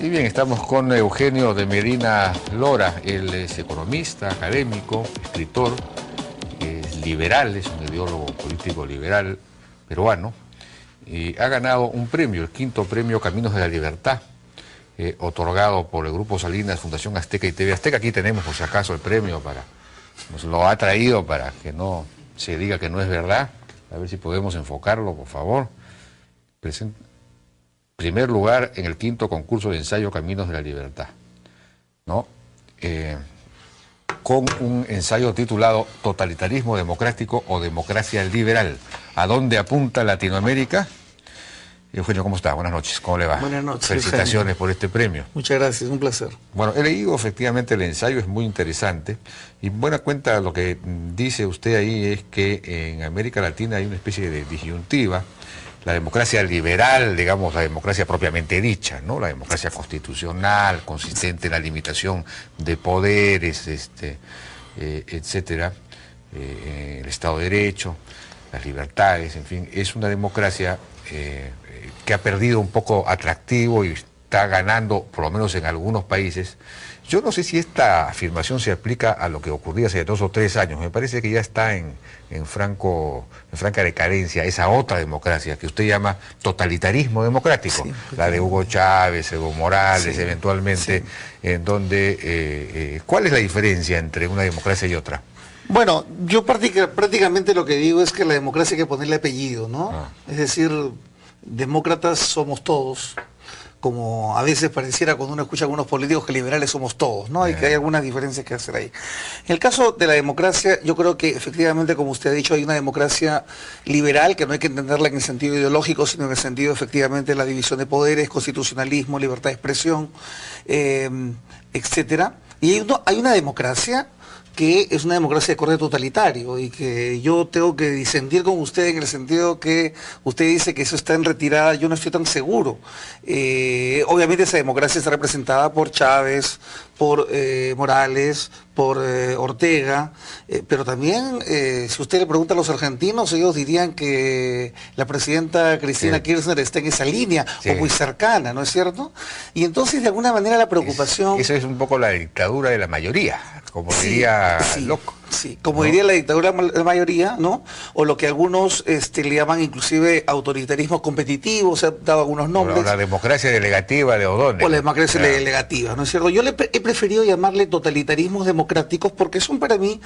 Y bien, estamos con Eugenio de Medina Lora. Él es economista, académico, escritor, es liberal, es un ideólogo político liberal peruano. Y ha ganado un premio, el quinto premio Caminos de la Libertad, otorgado por el Grupo Salinas, Fundación Azteca y TV Azteca. Aquí tenemos, por si acaso, el premio nos lo ha traído para que no se diga que no es verdad. A ver si podemos enfocarlo, por favor. Primer lugar en el quinto concurso de ensayo Caminos de la Libertad, ¿no? Con un ensayo titulado Totalitarismo democrático o democracia liberal. ¿A dónde apunta Latinoamérica? Eugenio, ¿cómo está? Buenas noches, ¿cómo le va? Buenas noches. Felicitaciones, Eugenio, por este premio. muchas gracias, un placer. Bueno, he leído efectivamente el ensayo, es muy interesante, y buena cuenta lo que dice usted ahí es que en América Latina hay una especie de disyuntiva. La democracia liberal, digamos, la democracia propiamente dicha, ¿no? La democracia constitucional, consistente en la limitación de poderes, etcétera, el Estado de Derecho, las libertades, en fin, es una democracia que ha perdido un poco atractivo y está ganando, por lo menos en algunos países. Yo no sé si esta afirmación se aplica a lo que ocurría hace 2 o 3 años. Me parece que ya está en franca decadencia esa otra democracia que usted llama totalitarismo democrático, sí, la de Hugo Chávez, Evo Morales, sí, eventualmente, sí, en donde... ¿cuál es la diferencia entre una democracia y otra? Bueno, yo prácticamente lo que digo es que la democracia hay que ponerle apellido, ¿no? Es decir, demócratas somos todos, como a veces pareciera cuando uno escucha a algunos políticos que liberales somos todos, ¿no? Y que hay algunas diferencias que hacer ahí. En el caso de la democracia, yo creo que efectivamente, como usted ha dicho, hay una democracia liberal, que no hay que entenderla en el sentido ideológico, sino en el sentido efectivamente de la división de poderes, constitucionalismo, libertad de expresión, etcétera. Y hay una democracia que es una democracia de corte totalitario y que yo tengo que disentir con usted en el sentido que usted dice que eso está en retirada. Yo no estoy tan seguro. Obviamente esa democracia está representada por Chávez, por Morales, por Ortega, pero también si usted le pregunta a los argentinos, ellos dirían que la presidenta Cristina, sí, Kirchner está en esa línea, sí, o muy cercana, ¿no es cierto? Y entonces de alguna manera la preocupación... Eso es un poco la dictadura de la mayoría, como diría Locke. Sí, como diría la dictadura de la mayoría, ¿no? O lo que algunos le llaman inclusive autoritarismo competitivo, se han dado algunos nombres. O la democracia delegativa de O'Donnell. O la democracia delegativa, ¿no es cierto? Yo he preferido llamarle totalitarismos democráticos porque son para mí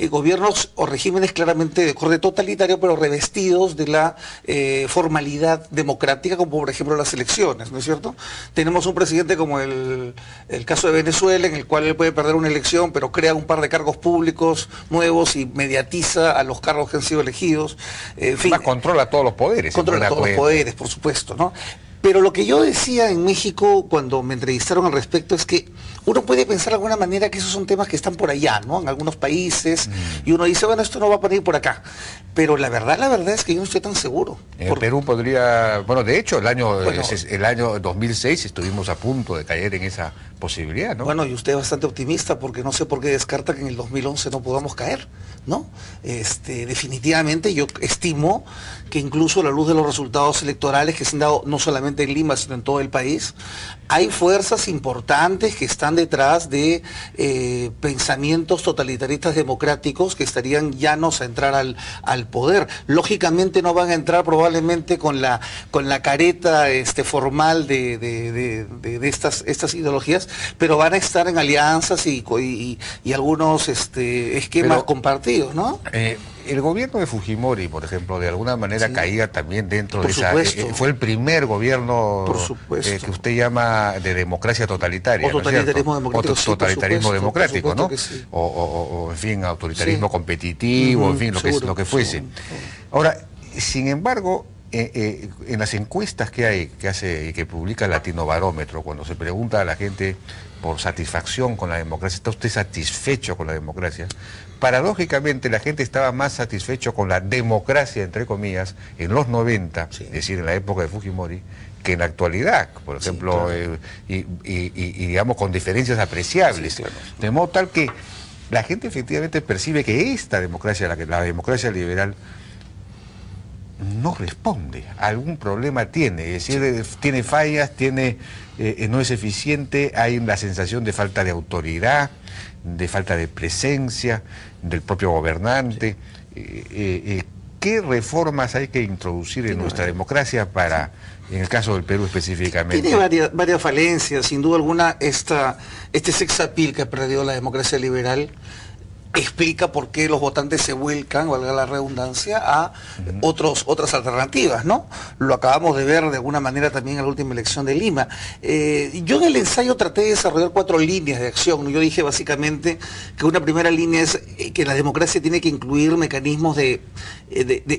gobiernos o regímenes claramente de corte totalitario, pero revestidos de la formalidad democrática, como por ejemplo las elecciones, ¿no es cierto? Tenemos un presidente como el caso de Venezuela, en el cual él puede perder una elección, pero crea un par de cargos públicos nuevos y mediatiza a los cargos que han sido elegidos. En fin, controla todos los poderes. Controla todos los poderes, por supuesto, ¿no? Pero lo que yo decía en México cuando me entrevistaron al respecto es que uno puede pensar de alguna manera que esos son temas que están por allá, ¿no? En algunos países, y uno dice, bueno, esto no va a venir por acá. Pero la verdad es que yo no estoy tan seguro. Perú podría, bueno, de hecho, el año 2006 estuvimos a punto de caer en esa posibilidad, ¿no? Bueno, y usted es bastante optimista porque no sé por qué descarta que en el 2011 no podamos caer, ¿no? Definitivamente yo estimo que incluso a la luz de los resultados electorales que se han dado no solamente en Lima, sino en todo el país, hay fuerzas importantes que están detrás de pensamientos totalitaristas democráticos que estarían llanos a entrar al poder. Lógicamente no van a entrar probablemente con la careta formal de estas ideologías, pero van a estar en alianzas y algunos esquemas compartidos, ¿no? El gobierno de Fujimori, por ejemplo, de alguna manera, sí, caía también dentro de esa... fue el primer gobierno que usted llama de democracia totalitaria, o totalitarismo democrático. O totalitarismo democrático, ¿no? Sí. O, en fin, autoritarismo competitivo, en fin, lo que fuese. Ahora, sin embargo, en las encuestas que publica Latino Barómetro, cuando se pregunta a la gente por satisfacción con la democracia, ¿está usted satisfecho con la democracia? Paradójicamente la gente estaba más satisfecho con la democracia, entre comillas, en los 90, sí, es decir, en la época de Fujimori, que en la actualidad, por ejemplo, sí, claro, y digamos con diferencias apreciables. Sí, claro. De modo tal que la gente efectivamente percibe que esta democracia, la democracia liberal, no responde, algún problema tiene, es decir, tiene fallas, no es eficiente, hay la sensación de falta de autoridad, de falta de presencia del propio gobernante. ¿Qué reformas hay que introducir en nuestra democracia para, en el caso del Perú específicamente? Tiene varias falencias, sin duda alguna. Este sex appeal que ha perdido la democracia liberal explica por qué los votantes se vuelcan, valga la redundancia, a otras alternativas, ¿no? Lo acabamos de ver de alguna manera también en la última elección de Lima. Yo en el ensayo traté de desarrollar 4 líneas de acción, ¿no? Yo dije básicamente que una primera línea es que la democracia tiene que incluir mecanismos de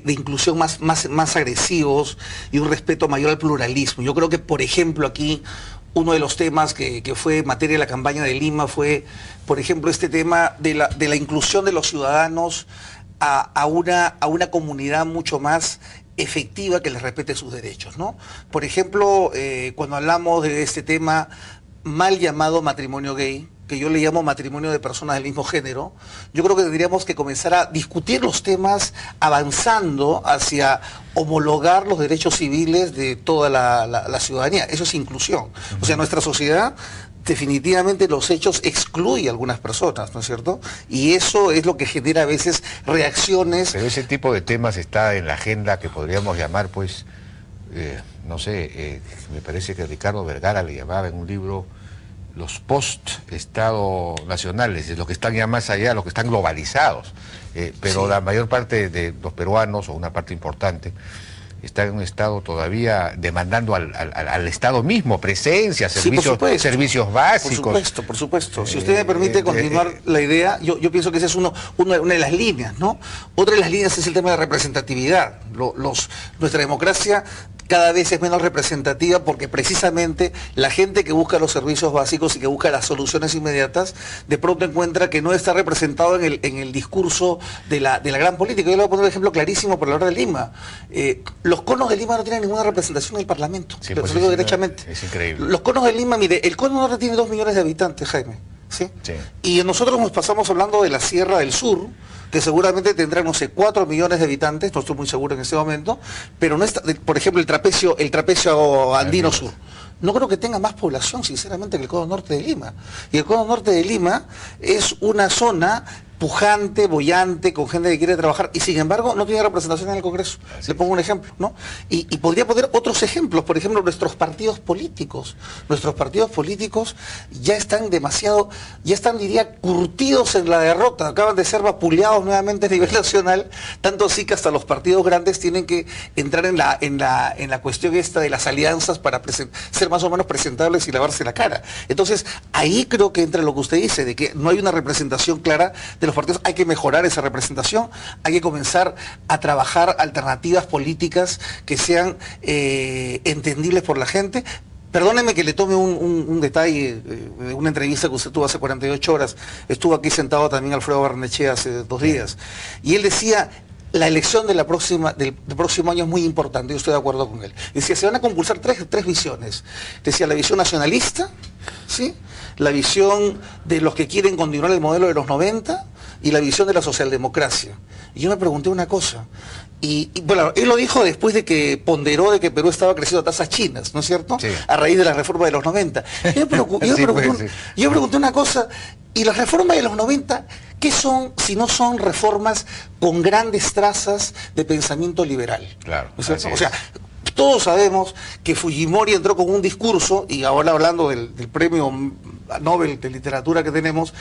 inclusión más agresivos y un respeto mayor al pluralismo. Yo creo que, por ejemplo, aquí uno de los temas que fue materia de la campaña de Lima fue, por ejemplo, este tema de la inclusión de los ciudadanos a una comunidad mucho más efectiva que les respete sus derechos, ¿no? Por ejemplo, cuando hablamos de este tema mal llamado matrimonio gay, que yo le llamo matrimonio de personas del mismo género, yo creo que tendríamos que comenzar a discutir los temas avanzando hacia homologar los derechos civiles de toda la ciudadanía. Eso es inclusión. O sea, nuestra sociedad, definitivamente los hechos excluye a algunas personas, ¿no es cierto? Y eso es lo que genera a veces reacciones. Pero ese tipo de temas está en la agenda que podríamos llamar, pues, no sé, me parece que Ricardo Vergara le llamaba en un libro los post-Estado nacionales, los que están ya más allá, los que están globalizados, pero sí, la mayor parte de los peruanos, o una parte importante, está en un Estado todavía demandando al Estado mismo, presencia, servicios, sí, servicios básicos. Por supuesto. Si usted me permite continuar la idea, yo pienso que esa es una de las líneas, ¿no? Otra de las líneas es el tema de representatividad. Nuestra democracia cada vez es menos representativa porque precisamente la gente que busca los servicios básicos y que busca las soluciones inmediatas, de pronto encuentra que no está representado en el discurso de la gran política. Yo le voy a poner un ejemplo clarísimo por la hora de Lima. Los conos de Lima no tienen ninguna representación en el Parlamento, sí, lo digo derechamente. Es increíble. Los conos de Lima, mire, el cono norte tiene 2 millones de habitantes, Jaime, ¿sí? Sí. Y nosotros nos pasamos hablando de la Sierra del Sur, que seguramente tendrá, no sé, 4 millones de habitantes, no estoy muy seguro en este momento, pero no está, por ejemplo, el trapecio andino sur. No creo que tenga más población, sinceramente, que el cono norte de Lima. Y el cono norte de Lima es una zona pujante, bollante, con gente que quiere trabajar, y sin embargo no tiene representación en el Congreso. Le pongo un ejemplo, ¿no? Y podría poner otros ejemplos, por ejemplo, nuestros partidos políticos. Nuestros partidos políticos ya están diría, curtidos en la derrota, acaban de ser vapuleados nuevamente a nivel nacional, tanto así que hasta los partidos grandes tienen que entrar en la cuestión esta de las alianzas para ser más o menos presentables y lavarse la cara. Entonces, ahí creo que entra lo que usted dice, de que no hay una representación clara de los partidos. Hay que mejorar esa representación, hay que comenzar a trabajar alternativas políticas que sean entendibles por la gente. Perdóneme que le tome un detalle de una entrevista que usted tuvo hace 48 horas. Estuvo aquí sentado también Alfredo Barnechea hace 2 días. Y él decía, la elección del próximo año es muy importante, yo estoy de acuerdo con él. Decía, se van a concursar tres visiones. Decía, la visión nacionalista, ¿sí? La visión de los que quieren continuar el modelo de los 90 y la visión de la socialdemocracia. Y yo me pregunté una cosa, y bueno, él lo dijo después de que ponderó de que Perú estaba creciendo a tasas chinas, ¿no es cierto? Sí. A raíz de la reforma de los 90. Yo me pregunté una cosa, ¿y las reformas de los 90 qué son si no son reformas con grandes trazas de pensamiento liberal? Claro. ¿No es cierto? O sea, todos sabemos que Fujimori entró con un discurso, y ahora hablando del premio Nobel de literatura que tenemos,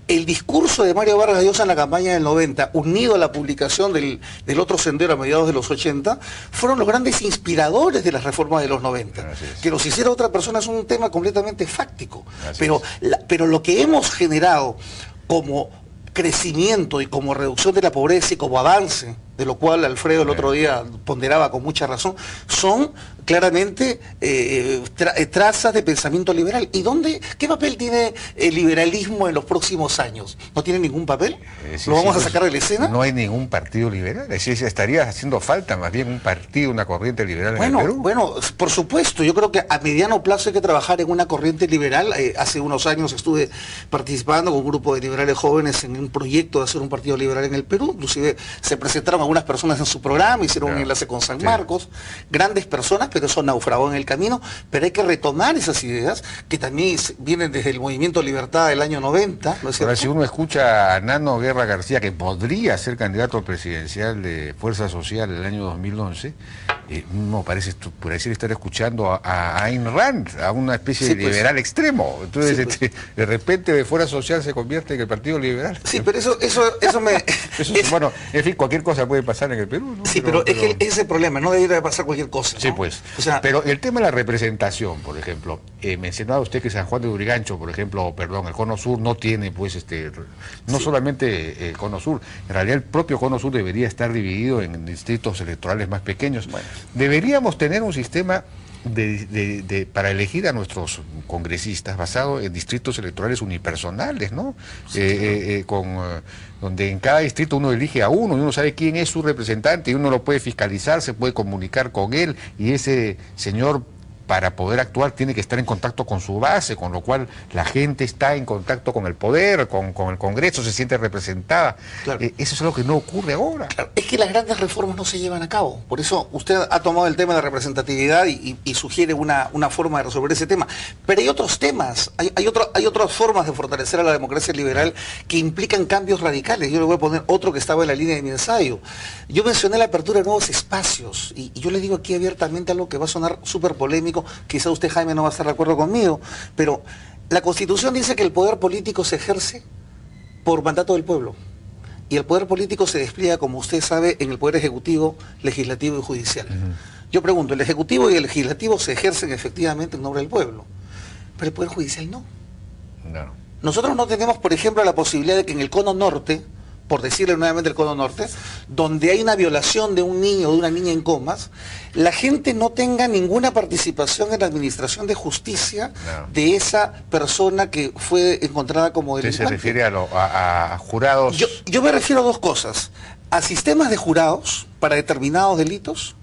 el discurso de Mario Vargas Llosa en la campaña del 90, unido a la publicación del Otro Sendero a mediados de los 80, fueron los grandes inspiradores de las reformas de los 90. Que los hiciera otra persona es un tema completamente fáctico. Pero lo que hemos generado como crecimiento y como reducción de la pobreza y como avance, de lo cual Alfredo el otro día ponderaba con mucha razón, son claramente trazas de pensamiento liberal. ¿Y qué papel tiene el liberalismo en los próximos años? ¿No tiene ningún papel? ¿Lo vamos a sacar de la escena? No hay ningún partido liberal. Es decir, estaría haciendo falta más bien un partido, una corriente liberal en el Perú. Bueno, por supuesto, yo creo que a mediano plazo hay que trabajar en una corriente liberal. Hace unos años estuve participando con un grupo de liberales jóvenes en un proyecto de hacer un partido liberal en el Perú. Inclusive se presentaron algunas personas en su programa, hicieron un enlace con San Marcos, grandes personas, pero eso naufragó en el camino. Pero hay que retomar esas ideas que también vienen desde el movimiento Libertad del año 90, ¿no es cierto? Ahora, si uno escucha a Nano Guerra García, que podría ser candidato presidencial de Fuerza Social el año 2011, uno parece, por decir, estar escuchando a Ayn Rand, a una especie de liberal extremo. Entonces, de repente de Fuerza Social se convierte en el Partido Liberal. Sí, pero eso me... Bueno, en fin, cualquier cosa puede pasar en el Perú, ¿no? Sí, pero es que ese es el problema, no debería pasar cualquier cosa, ¿no? Sí, pues. O sea, pero el tema de la representación, por ejemplo, mencionaba usted que San Juan de Lurigancho, por ejemplo, el Cono Sur no tiene, pues, no solamente el Cono Sur, en realidad el propio Cono Sur debería estar dividido en distritos electorales más pequeños. Bueno, deberíamos tener un sistema para elegir a nuestros congresistas basado en distritos electorales unipersonales, ¿no? Sí, donde en cada distrito uno elige a uno y uno sabe quién es su representante y uno lo puede fiscalizar, se puede comunicar con él y ese señor, para poder actuar, tiene que estar en contacto con su base, con lo cual la gente está en contacto con el poder, con el Congreso, se siente representada. Claro. Eso es algo que no ocurre ahora. Claro. Es que las grandes reformas no se llevan a cabo. Por eso usted ha tomado el tema de la representatividad y sugiere una forma de resolver ese tema. Pero hay otros temas, hay otras formas de fortalecer a la democracia liberal que implican cambios radicales. Yo le voy a poner otro que estaba en la línea de mi ensayo. Yo mencioné la apertura de nuevos espacios y yo le digo aquí abiertamente algo que va a sonar súper polémico. Quizá usted, Jaime, no va a estar de acuerdo conmigo, pero la Constitución dice que el poder político se ejerce por mandato del pueblo. Y el poder político se despliega, como usted sabe, en el poder ejecutivo, legislativo y judicial. Yo pregunto, el ejecutivo y el legislativo se ejercen efectivamente en nombre del pueblo, pero el poder judicial no. No. Nosotros no tenemos, por ejemplo, la posibilidad de que en el cono norte, por decirle nuevamente el cono norte, donde hay una violación de un niño o de una niña en comas, la gente no tenga ninguna participación en la administración de justicia de esa persona que fue encontrada como delincuente. ¿Usted se refiere a jurados? Yo me refiero a dos cosas, a sistemas de jurados para determinados delitos,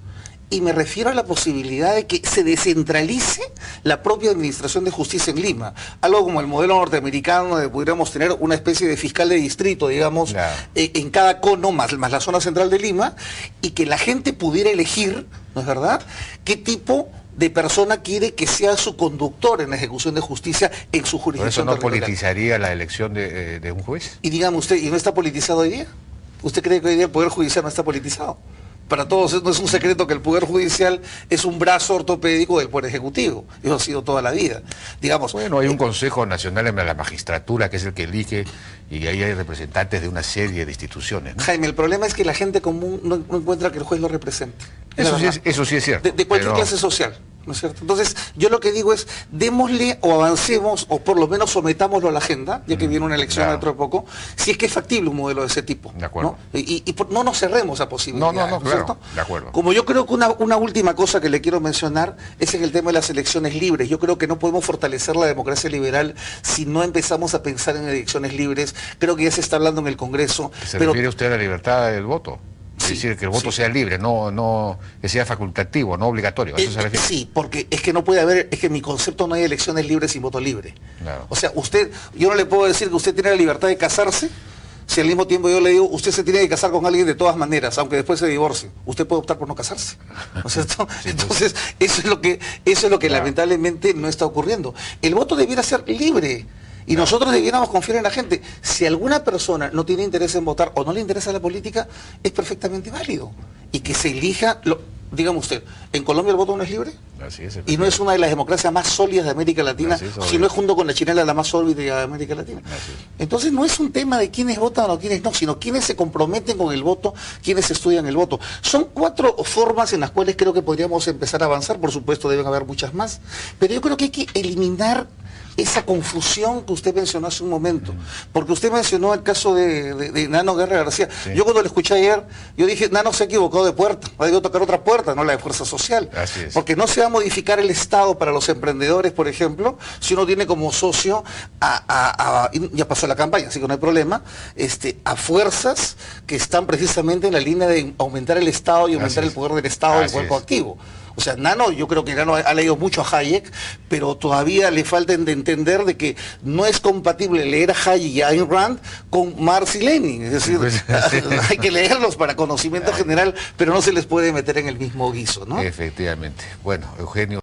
y me refiero a la posibilidad de que se descentralice la propia administración de justicia en Lima. Algo como el modelo norteamericano, donde pudiéramos tener una especie de fiscal de distrito, digamos, en cada cono, más la zona central de Lima, y que la gente pudiera elegir, ¿no es verdad?, qué tipo de persona quiere que sea su conductor en la ejecución de justicia en su jurisdicción. ¿Por eso no politizaría la elección de un juez? Y dígame usted, ¿y no está politizado hoy día? ¿Usted cree que hoy día el Poder Judicial no está politizado? Para todos no es un secreto que el Poder Judicial es un brazo ortopédico del Poder Ejecutivo. Eso ha sido toda la vida. Digamos, bueno, hay un Consejo Nacional de la Magistratura que es el que elige y ahí hay representantes de una serie de instituciones, ¿no? Jaime, el problema es que la gente común no encuentra que el juez lo represente. Eso sí es cierto. De cualquier clase social, ¿no es cierto? Entonces, yo lo que digo es, démosle o avancemos, o por lo menos sometámoslo a la agenda, ya que viene una elección dentro de poco, si es que es factible un modelo de ese tipo. De acuerdo. ¿No? Y no nos cerremos a posibilidades. No, claro, de acuerdo. Como yo creo que una última cosa que le quiero mencionar es en el tema de las elecciones libres. Yo creo que no podemos fortalecer la democracia liberal si no empezamos a pensar en elecciones libres. Creo que ya se está hablando en el Congreso. ¿Se refiere usted a la libertad del voto? Es decir, que el voto sea libre, no que sea facultativo, no obligatorio. ¿A eso se refiere? Sí, porque es que no puede haber, es que en mi concepto no hay elecciones libres sin voto libre. Claro. O sea, yo no le puedo decir que usted tiene la libertad de casarse, si al mismo tiempo yo le digo, usted se tiene que casar con alguien de todas maneras, aunque después se divorcie. Usted puede optar por no casarse, ¿no es cierto? Entonces, eso es lo que lamentablemente no está ocurriendo. El voto debiera ser libre. Y nosotros debiéramos confiar en la gente. Si alguna persona no tiene interés en votar o no le interesa la política, es perfectamente válido. Y que se elija, dígame usted, ¿en Colombia el voto no es libre? Así es. Y no es una de las democracias más sólidas de América Latina, sino es junto con la chilena la más sólida de América Latina. Entonces no es un tema de quiénes votan o quiénes no, sino quiénes se comprometen con el voto, quiénes estudian el voto. Son 4 formas en las cuales creo que podríamos empezar a avanzar, por supuesto deben haber muchas más, pero yo creo que hay que eliminar esa confusión que usted mencionó hace un momento, porque usted mencionó el caso de Nano Guerra García. Sí. Yo cuando lo escuché ayer, yo dije, Nano se ha equivocado de puerta, ha debido tocar otra puerta, no la de Fuerza Social. Así es. Porque no se va a modificar el Estado para los emprendedores, por ejemplo, si uno tiene como socio ya pasó la campaña, así que no hay problema, a fuerzas que están precisamente en la línea de aumentar el Estado y aumentar el poder del Estado y el poder coactivo. O sea, Nano, yo creo que Nano ha leído mucho a Hayek, pero todavía le falta de entender de que no es compatible leer a Hayek y a Ayn Rand con Marx y Lenin. Es decir, hay que leerlos para conocimiento general, pero no se les puede meter en el mismo guiso, ¿no? Efectivamente. Bueno, Eugenio.